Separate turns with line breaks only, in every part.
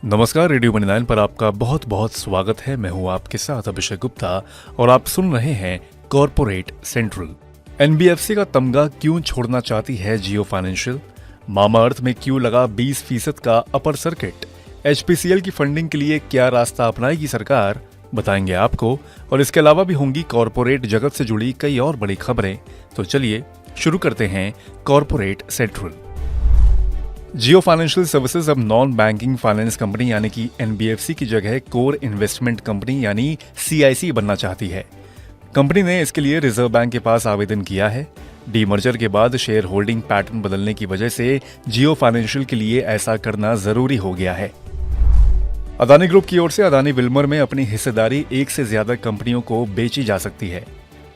नमस्कार, radio money 9 पर आपका बहुत बहुत स्वागत है। मैं हूं आपके साथ अभिषेक गुप्ता और आप सुन रहे हैं कॉर्पोरेट सेंट्रल। एनबीएफसी का तमगा क्यों छोड़ना चाहती है जियो फाइनेंशियल? मामाअर्थ में क्यों लगा 20% का अपर सर्किट? एचपीसीएल की फंडिंग के लिए क्या रास्ता अपनाएगी सरकार? बताएंगे आपको। और इसके अलावा भी होंगी कॉर्पोरेट जगत से जुड़ी कई और बड़ी खबरें। तो चलिए शुरू करते हैं कॉर्पोरेट सेंट्रल। जियो फाइनेंशियल सर्विसेज अब नॉन बैंकिंग फाइनेंस कंपनी यानी कि एनबीएफसी की जगह कोर इन्वेस्टमेंट कंपनी यानी सीआईसी बनना चाहती है। कंपनी ने इसके लिए रिजर्व बैंक के पास आवेदन किया है। डीमर्जर के बाद शेयर होल्डिंग पैटर्न बदलने की वजह से जियो फाइनेंशियल के लिए ऐसा करना जरूरी हो गया है। अदानी ग्रुप की ओर से अदानी विल्मर में अपनी हिस्सेदारी एक से ज्यादा कंपनियों को बेची जा सकती है।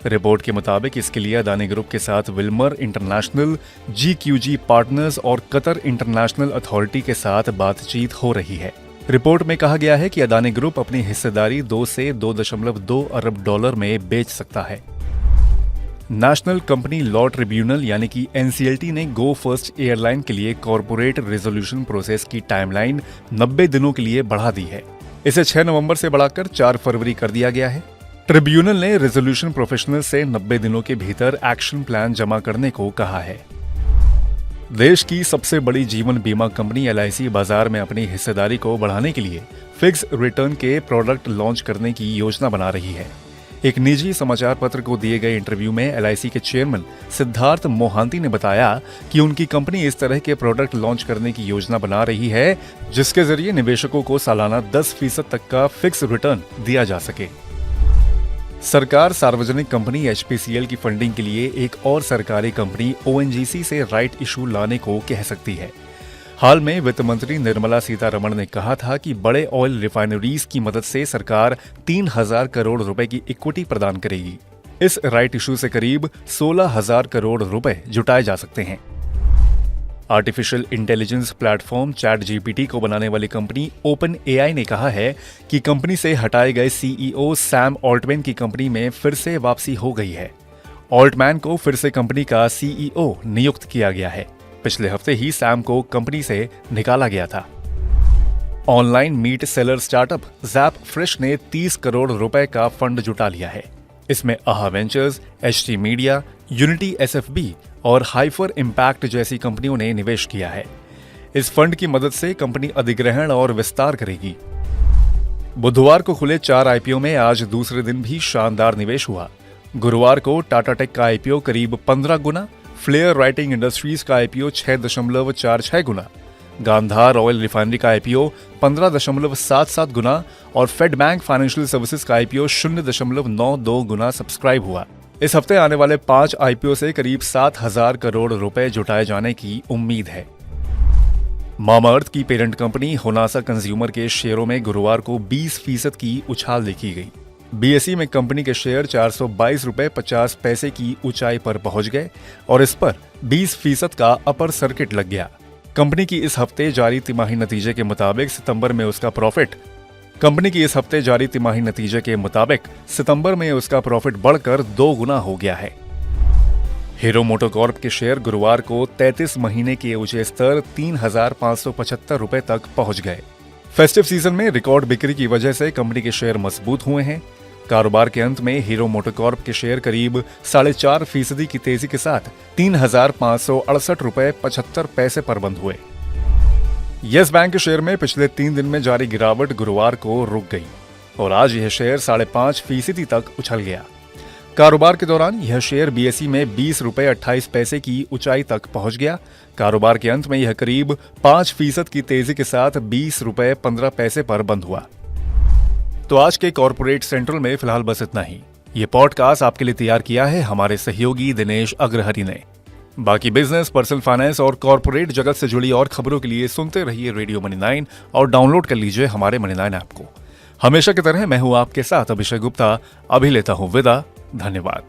रिपोर्ट के मुताबिक इसके लिए अदानी ग्रुप के साथ विल्मर इंटरनेशनल, जीक्यूजी पार्टनर्स और कतर इंटरनेशनल अथॉरिटी के साथ बातचीत हो रही है। रिपोर्ट में कहा गया है कि अदानी ग्रुप अपनी हिस्सेदारी 2 से 2.2 अरब डॉलर में बेच सकता है। नेशनल कंपनी लॉ ट्रिब्यूनल यानी कि एनसीएलटी ने गो फर्स्ट एयरलाइन के लिए कॉर्पोरेट रेजोल्यूशन प्रोसेस की टाइमलाइन 90 दिनों के लिए बढ़ा दी है। इसे 6 नवंबर से बढ़ाकर 4 फरवरी कर दिया गया है। ट्रिब्यूनल ने रेजोल्यूशन प्रोफेशनल से 90 दिनों के भीतर एक्शन प्लान जमा करने को कहा है। देश की सबसे बड़ी जीवन बीमा कंपनी एलआईसी बाजार में अपनी हिस्सेदारी को बढ़ाने के लिए फिक्स रिटर्न के प्रोडक्ट लॉन्च करने की योजना बना रही है। एक निजी समाचार पत्र को दिए गए इंटरव्यू में एलआईसी के चेयरमैन सिद्धार्थ मोहांती ने बताया कि उनकी कंपनी इस तरह के प्रोडक्ट लॉन्च करने की योजना बना रही है जिसके जरिए निवेशकों को सालाना 10% तक का फिक्स रिटर्न दिया जा सके। सरकार सार्वजनिक कंपनी एचपीसीएल की फंडिंग के लिए एक और सरकारी कंपनी ओएनजीसी से राइट इशू लाने को कह सकती है। हाल में वित्त मंत्री निर्मला सीतारमण ने कहा था कि बड़े ऑयल रिफाइनरीज की मदद से सरकार 3000 करोड़ रुपए की इक्विटी प्रदान करेगी। इस राइट इशू से करीब 16,000 करोड़ रुपए जुटाए जा सकते हैं। Artificial intelligence platform chat GPT को बनाने वाली कंपनी ओपन एआई ने कहा है कि कंपनी से हटाए गए सीईओ सैम ऑल्टमैन की कंपनी में फिर से वापसी हो गई है। ऑल्टमैन को फिर से कंपनी का सीईओ नियुक्त किया गया है। पिछले हफ्ते ही सैम को कंपनी से निकाला गया था। Online meat seller startup Zappfresh ने 30 करोड़ रुपए का फंड जुटा लिया है। इसमें आहा ventures, HT media, unity SFB और हाइफर इम्पैक्ट जैसी कंपनियों ने निवेश किया है। इस फंड की मदद से कंपनी अधिग्रहण और विस्तार करेगी। बुधवार को खुले 4 आईपीओ में आज दूसरे दिन भी शानदार निवेश हुआ। गुरुवार को टाटा टेक का आईपीओ करीब 15 गुना, फ्लेयर राइटिंग इंडस्ट्रीज का आईपीओ 6.46 गुना, गांधार ऑयल रिफाइनरी का आईपीओ 15.77 गुना और फेड बैंक फाइनेंशियल सर्विसेज का आईपीओ 0.92 गुना सब्सक्राइब हुआ। इस हफ्ते आने वाले 5 आईपीओ से करीब 7,000 करोड़ रुपए जुटाए जाने की उम्मीद है। मामाअर्थ की पेरेंट कंपनी होनासा कंज्यूमर के शेयरों में गुरुवार को 20% की उछाल देखी गई। बीएसई में कंपनी के शेयर 422 रुपए 50 पैसे की ऊंचाई पर पहुंच गए और इस पर 20% का अपर सर्किट लग गया। कंपनी की इस हफ्ते जारी तिमाही नतीजे के मुताबिक सितंबर में उसका प्रॉफिट बढ़कर 2 गुना हो गया है। हीरो मोटोकॉर्प के शेयर गुरुवार को 33 महीने के ऊंचे स्तर 3,575 रुपए तक पहुंच गए। फेस्टिव सीजन में रिकॉर्ड बिक्री की वजह से कंपनी के शेयर मजबूत हुए हैं। कारोबार के अंत में हीरो मोटोकॉर्प के शेयर करीब 4.5% की तेजी के साथ 3,568 रुपए 75 पैसे पर बंद हुए। यस बैंक के शेयर में पिछले 3 दिन में जारी गिरावट गुरुवार को रुक गई और आज यह शेयर 5.5% तक उछल गया। कारोबार के दौरान यह शेयर बीएसई में 20 रुपए 28 पैसे की ऊंचाई तक पहुंच गया। कारोबार के अंत में यह करीब 5% की तेजी के साथ 20 रुपए 15 पैसे पर बंद हुआ। तो आज के कॉर्पोरेट सेंट्रल में फिलहाल बस इतना ही। ये पॉडकास्ट आपके लिए तैयार किया है हमारे सहयोगी दिनेश अग्रहरि ने। बाकी बिजनेस, पर्सनल फाइनेंस और कॉर्पोरेट जगत से जुड़ी और खबरों के लिए सुनते रहिए रेडियो मनी 9 और डाउनलोड कर लीजिए हमारे मनी 9 ऐप को। हमेशा की तरह मैं हूं आपके साथ अभिषेक गुप्ता। अभी लेता हूं विदा। धन्यवाद।